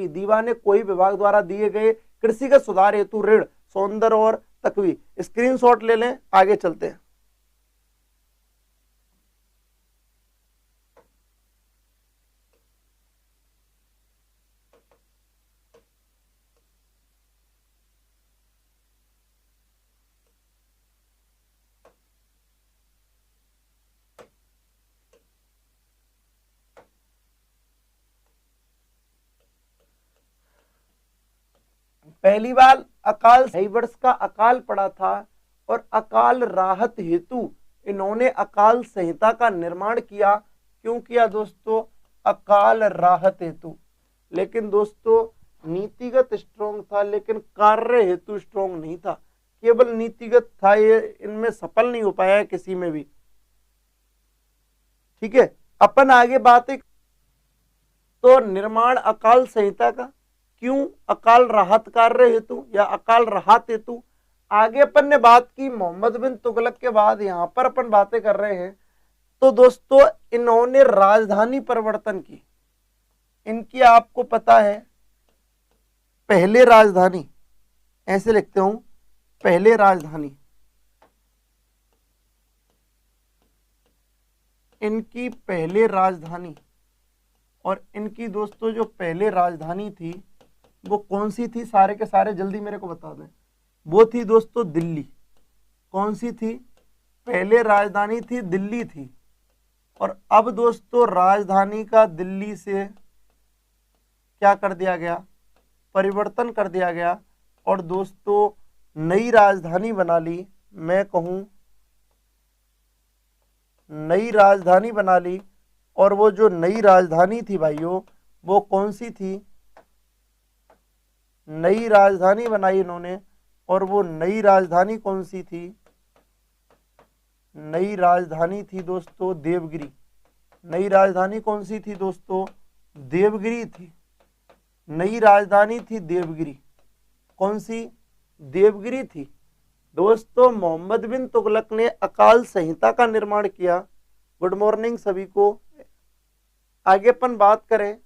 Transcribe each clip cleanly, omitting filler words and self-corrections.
तकवी, दीवाने कोई विभाग द्वारा दिए गए कृषिगत सुधार हेतु ऋण, सौंदर्य और तकवी। स्क्रीनशॉट ले लें, आगे चलते हैं। पहली बार अकाल 2.5 वर्ष का अकाल पड़ा था और अकाल राहत हेतु इन्होंने अकाल संहिता का निर्माण किया। क्यों किया दोस्तों? अकाल राहत हेतु। लेकिन दोस्तों नीतिगत स्ट्रॉन्ग था, लेकिन कार्य हेतु स्ट्रॉन्ग नहीं था। केवल नीतिगत था, ये इनमें सफल नहीं हो पाया है किसी में भी। ठीक है, अपन आगे बातें। तो निर्माण अकाल संहिता का, क्यों? अकाल राहत कार्य हेतु या अकाल राहत हेतु। आगे अपन ने बात की मोहम्मद बिन तुगलक के बाद, यहां पर अपन बातें कर रहे हैं। तो दोस्तों इन्होंने राजधानी परिवर्तन की। इनकी आपको पता है पहले राजधानी, ऐसे लिखते हूं, पहले राजधानी। इनकी पहले राजधानी, और इनकी दोस्तों जो पहले राजधानी थी वो कौन सी थी? सारे के सारे जल्दी मेरे को बता दें। वो थी दोस्तों दिल्ली। कौन सी थी? पहले राजधानी थी दिल्ली थी। और अब दोस्तों राजधानी का दिल्ली से क्या कर दिया गया? परिवर्तन कर दिया गया। और दोस्तों नई राजधानी बना ली। मैं कहूं नई राजधानी बना ली। और वो जो नई राजधानी थी भाइयों, वो कौन सी थी? नई राजधानी बनाई इन्होंने। और वो नई राजधानी कौन सी थी? नई राजधानी थी दोस्तों देवगिरी। नई राजधानी कौन सी थी दोस्तों? देवगिरी थी। नई राजधानी थी देवगिरी। कौन सी? देवगिरी थी। दोस्तों मोहम्मद बिन तुगलक ने अकाल संहिता का निर्माण किया। गुड मॉर्निंग सभी को। आगे अपन बात करें,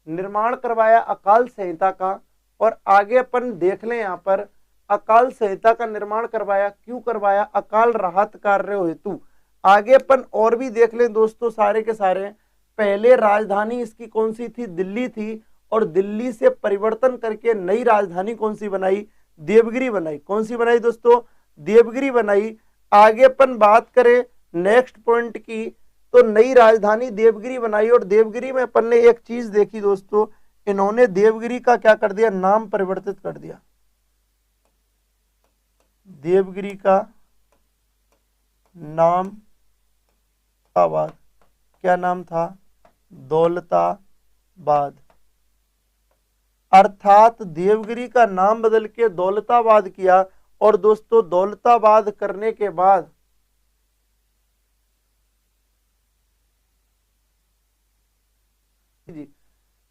निर्माण करवाया अकाल संहिता का। और आगे अपन देख लें, यहां पर अकाल संहिता का निर्माण करवाया। क्यों करवाया? अकाल राहत कार्य हेतु। आगे अपन और भी देख लें दोस्तों, सारे के सारे। पहले राजधानी इसकी कौन सी थी? दिल्ली थी। और दिल्ली से परिवर्तन करके नई राजधानी कौन सी बनाई? देवगिरी बनाई। कौन सी बनाई दोस्तों? देवगिरी बनाई। आगे अपन बात करें नेक्स्ट पॉइंट की, तो नई राजधानी देवगिरी बनाई। और देवगिरी में अपन ने एक चीज देखी दोस्तों, इन्होंने देवगिरी का क्या कर दिया? नाम परिवर्तित कर दिया। देवगिरी का नाम आबाद, क्या नाम था? दौलताबाद। अर्थात देवगिरी का नाम बदल के दौलताबाद किया। और दोस्तों दौलताबाद करने के बाद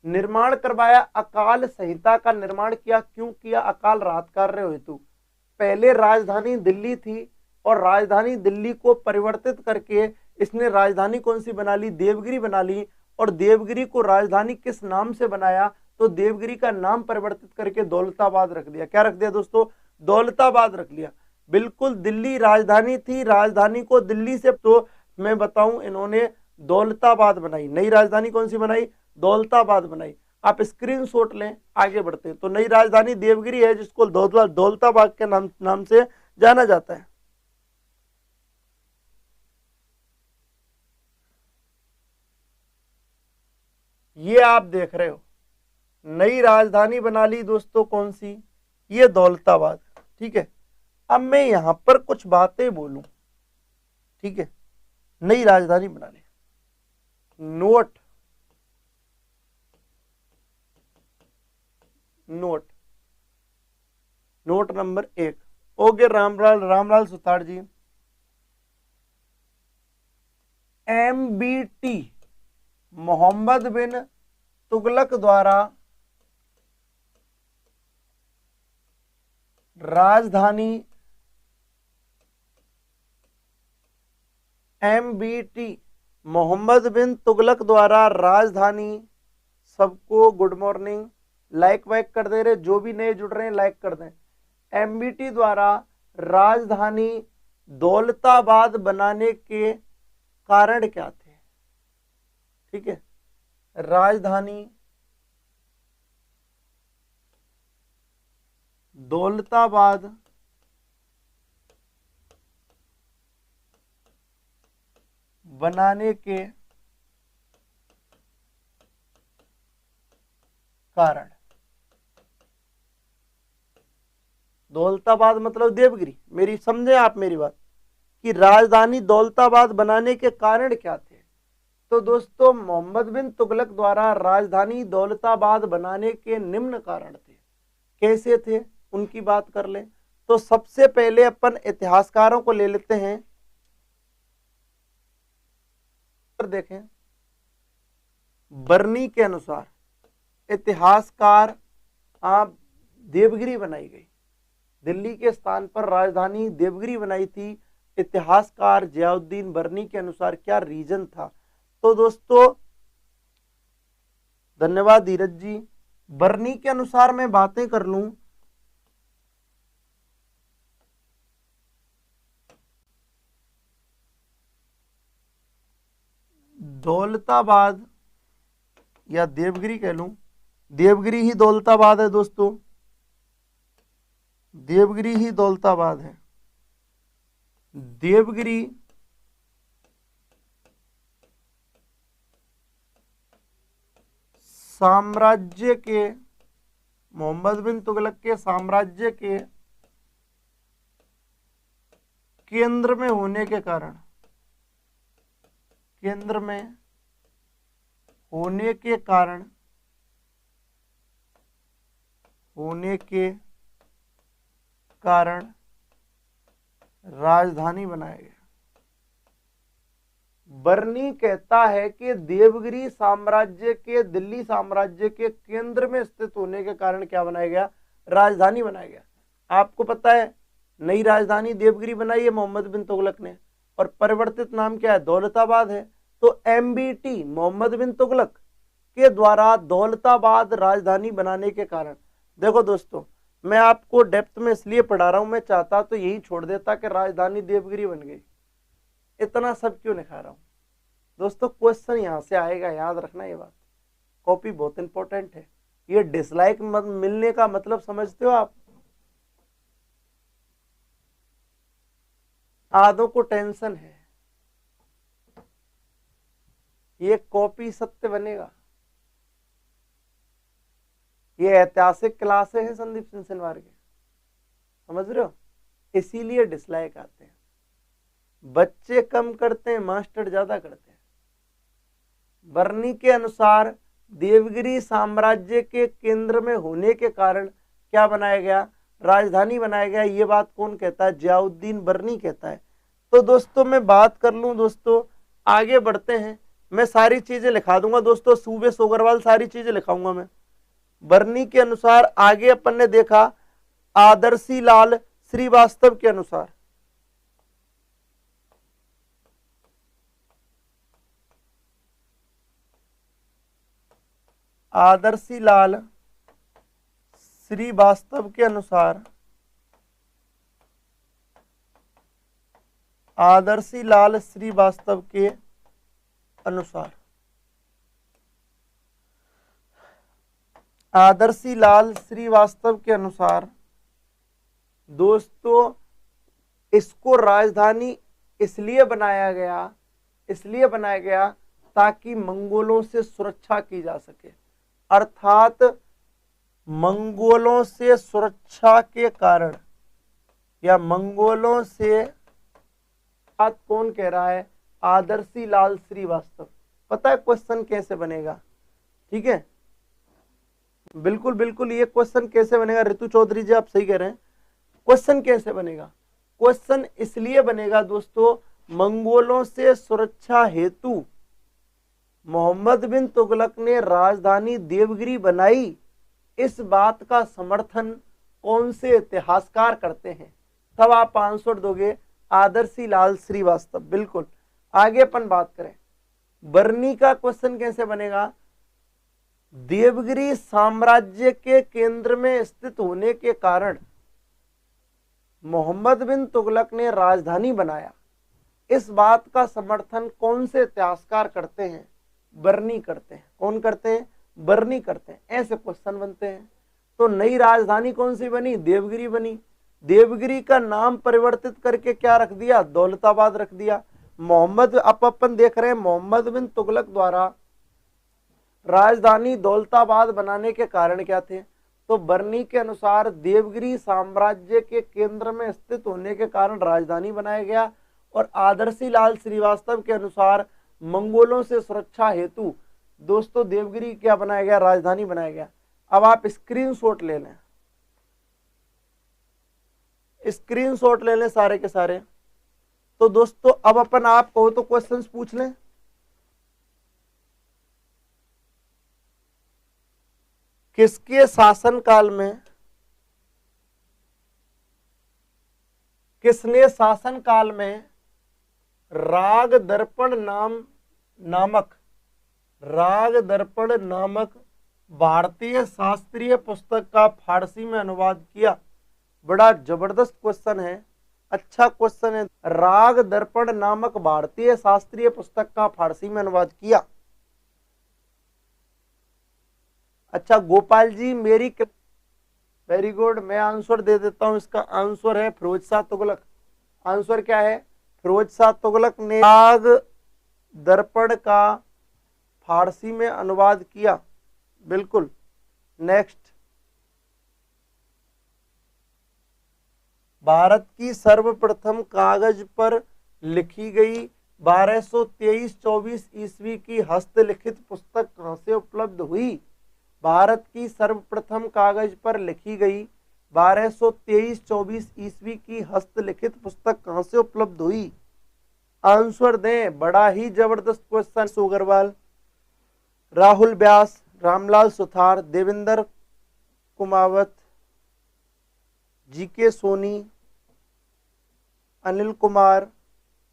निर्माण करवाया अकाल संहिता का निर्माण किया। क्यों किया? अकाल राहत कार्य हेतु। पहले राजधानी दिल्ली थी और राजधानी दिल्ली को परिवर्तित करके इसने राजधानी कौन सी बना ली? देवगिरी बना ली। और देवगिरी को राजधानी किस नाम से बनाया? तो देवगिरी का नाम परिवर्तित करके दौलताबाद रख दिया। क्या रख दिया दोस्तों? दौलताबाद रख लिया। बिल्कुल दिल्ली राजधानी थी, राजधानी को दिल्ली से, तो मैं बताऊं इन्होंने दौलताबाद बनाई। नई राजधानी कौन सी बनाई? दौलताबाद बनाई। आप स्क्रीनशॉट लें, आगे बढ़ते हैं। तो नई राजधानी देवगिरी है, जिसको दौलताबाद के नाम से जाना जाता है। ये आप देख रहे हो नई राजधानी बना ली दोस्तों, कौन सी? ये दौलताबाद। ठीक है, अब मैं यहां पर कुछ बातें बोलूं। ठीक है, नई राजधानी बना ली। Note note note number 1। Okay Ramlal Sutar ji, MBT Mohammad bin Tughlaq द्वारा राजधानी, MBT मोहम्मद बिन तुगलक द्वारा राजधानी सबको गुड मॉर्निंग, लाइक वाइक कर दे रहे, जो भी नए जुड़ रहे हैं लाइक कर दें। एमबीटी द्वारा राजधानी दौलताबाद बनाने के कारण क्या थे? ठीक है, राजधानी दौलताबाद बनाने के कारण, दौलताबाद मतलब देवगिरी, मेरी समझे आप मेरी बात, कि राजधानी दौलताबाद बनाने के कारण क्या थे? तो दोस्तों मोहम्मद बिन तुगलक द्वारा राजधानी दौलताबाद बनाने के निम्न कारण थे। कैसे थे उनकी बात कर लें तो सबसे पहले अपन इतिहासकारों को ले लेते हैं। देखें बर्नी के अनुसार इतिहासकार आप देवगिरी बनाई गई, दिल्ली के स्थान पर राजधानी देवगिरी बनाई थी इतिहासकार जियाउद्दीन बर्नी के अनुसार। क्या रीजन था? तो दोस्तों धन्यवाद धीरज जी। बर्नी के अनुसार मैं बातें कर लूं दौलताबाद या देवगिरी कह लूं, देवगिरी ही दौलताबाद है दोस्तों, देवगिरी ही दौलताबाद है। देवगिरी साम्राज्य के, मोहम्मद बिन तुगलक के साम्राज्य के केंद्र में होने के कारण, केंद्र में होने के कारण, होने के कारण राजधानी बनाया गया। बर्नी कहता है कि देवगिरी साम्राज्य के, दिल्ली साम्राज्य के केंद्र में स्थित होने के कारण क्या बनाया गया? राजधानी बनाया गया। आपको पता है नई राजधानी देवगिरी बनाई है मोहम्मद बिन तुगलक ने, और परिवर्तित नाम क्या है? दौलताबाद है। तो एमबीटी मोहम्मद बिन तुगलक के द्वारा दौलताबाद राजधानी बनाने के कारण, देखो दोस्तों मैं आपको डेप्थ में इसलिए पढ़ा रहा हूं, मैं चाहता तो यही छोड़ देता कि राजधानी देवगिरी बन गई, इतना सब क्यों लिखा रहा हूं दोस्तों? क्वेश्चन यहां से आएगा, याद रखना ये बात, कॉपी बहुत इंपॉर्टेंट है। ये डिसलाइक मिलने का मतलब समझते हो आप? आधों को टेंशन है, ये कॉपी सत्य बनेगा। ये ऐतिहासिक क्लासे हैं संदीप सिंह सिनवार के, समझ रहे हो? इसीलिए डिसलाइक आते हैं। बच्चे कम करते हैं, मास्टर ज्यादा करते हैं। बर्नी के अनुसार देवगिरी साम्राज्य के केंद्र में होने के कारण क्या बनाया गया? राजधानी बनाया गया। ये बात कौन कहता है? जियाउद्दीन बर्नी कहता है। तो दोस्तों मैं बात कर लूं, दोस्तों आगे बढ़ते हैं, मैं सारी चीजें लिखा दूंगा दोस्तों, सूबे सोगरवाल सारी चीजें लिखाऊंगा मैं। बर्नी के अनुसार आगे अपन ने देखा आदर्शी लाल श्रीवास्तव के अनुसार, आदर्शी लाल श्रीवास्तव के अनुसार, आदर्शी लाल श्रीवास्तव के अनुसार, आदर्शी लाल श्रीवास्तव के अनुसार दोस्तों इसको राजधानी इसलिए बनाया गया ताकि मंगोलों से सुरक्षा की जा सके। अर्थात मंगोलों से सुरक्षा के कारण, या मंगोलों से, बात कौन कह रहा है? आदर्शी लाल श्रीवास्तव। पता है क्वेश्चन कैसे बनेगा? ठीक है, बिल्कुल बिल्कुल, ये क्वेश्चन कैसे बनेगा? ऋतु चौधरी जी आप सही कह रहे हैं। क्वेश्चन कैसे बनेगा? क्वेश्चन इसलिए बनेगा दोस्तों, मंगोलों से सुरक्षा हेतु मोहम्मद बिन तुगलक ने राजधानी देवगिरी बनाई, इस बात का समर्थन कौन से इतिहासकार करते हैं? तब आप आंसर दोगे आदर्शी लाल श्रीवास्तव। बिल्कुल, आगे अपन बात करें बर्नी का क्वेश्चन कैसे बनेगा? देवगिरी साम्राज्य के केंद्र में स्थित होने के कारण मोहम्मद बिन तुगलक ने राजधानी बनाया। इस बात का समर्थन कौन से इतिहासकार करते हैं? बर्नी करते हैं। कौन करते हैं? बर्नी करते हैं। ऐसे क्वेश्चन बनते हैं। तो नई राजधानी कौन सी बनी? देवगिरी बनी। देवगिरी का नाम परिवर्तित करके क्या रख दिया? दौलताबाद रख दिया। मोहम्मद, अब अपन देख रहे हैं मोहम्मद बिन तुगलक द्वारा राजधानी दौलताबाद बनाने के कारण क्या थे? तो बर्नी के अनुसार देवगिरी साम्राज्य के केंद्र में स्थित होने के कारण राजधानी बनाया गया, और आदर्शी लाल श्रीवास्तव के अनुसार मंगोलों से सुरक्षा हेतु दोस्तों देवगिरी क्या बनाया गया? राजधानी बनाया गया। अब आप स्क्रीनशॉट ले लें, स्क्रीनशॉट ले लें सारे के सारे। तो दोस्तों अब अपन आप कहो तो क्वेश्चंस पूछ लें। किसके शासनकाल में, किसने शासनकाल में राग दर्पण नामक भारतीय शास्त्रीय पुस्तक का फारसी में अनुवाद किया? बड़ा जबरदस्त क्वेश्चन है, अच्छा क्वेश्चन है। राग दर्पण नामक भारतीय शास्त्रीय पुस्तक का फारसी में अनुवाद किया। अच्छा गोपाल जी मेरी, वेरी गुड, मैं आंसर दे देता हूं। इसका आंसर है फिरोज शाह तुगलक। आंसर क्या है? फिरोज शाह तुगलक ने राग दर्पण का फारसी में अनुवाद किया। बिल्कुल। नेक्स्ट, भारत की सर्वप्रथम कागज पर लिखी गई 1223-24 ईस्वी की हस्तलिखित पुस्तक कहां से उपलब्ध हुई? भारत की सर्वप्रथम कागज पर लिखी गई 1223-24 ईस्वी की हस्तलिखित पुस्तक कहां से उपलब्ध हुई? आंसर दें। बड़ा ही जबरदस्त क्वेश्चन। सोगरवाल, राहुल व्यास, रामलाल सुथार, देवेंद्र कुमावत, जीके सोनी, अनिल कुमार,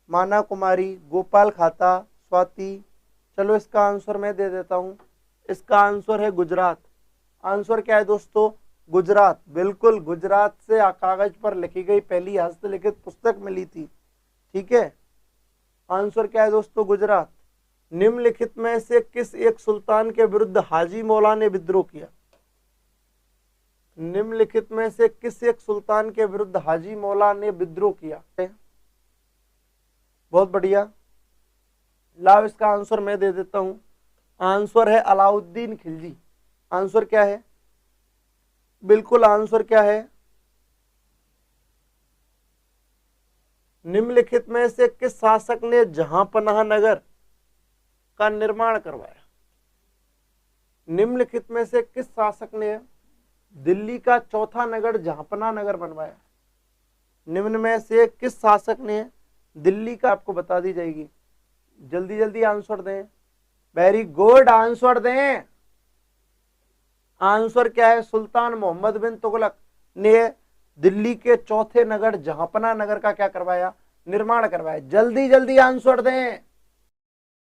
माना कुमारी, गोपाल खाता, स्वाति। चलो इसका आंसर मैं दे देता हूं। इसका आंसर है गुजरात। आंसर क्या है दोस्तों? गुजरात। बिल्कुल, गुजरात से कागज पर लिखी गई पहली हस्तलिखित पुस्तक मिली थी। ठीक है, आंसर क्या है दोस्तों? गुजरात। निम्नलिखित में से किस एक सुल्तान के विरुद्ध हाजी मौला ने विद्रोह किया? निम्नलिखित में से किस एक सुल्तान के विरुद्ध हाजी मौला ने विद्रोह किया? बहुत बढ़िया। लाओ इसका आंसर मैं दे देता हूं। आंसर है अलाउद्दीन खिलजी। आंसर क्या है? बिल्कुल, आंसर क्या है? निम्नलिखित में से किस शासक ने जहांपनाह नगर का निर्माण करवाया? निम्नलिखित में से किस शासक ने दिल्ली का चौथा नगर जहांपनाह नगर बनवाया? निम्न में से किस शासक ने दिल्ली का, आपको बता दी जाएगी। जल्दी जल्दी आंसर दें। वेरी गुड, आंसर दें। आंसर क्या है? सुल्तान मोहम्मद बिन तुगलक ने दिल्ली के चौथे नगर जहांपनाह नगर का क्या करवाया? निर्माण करवाया। जल्दी जल्दी आंसर दें।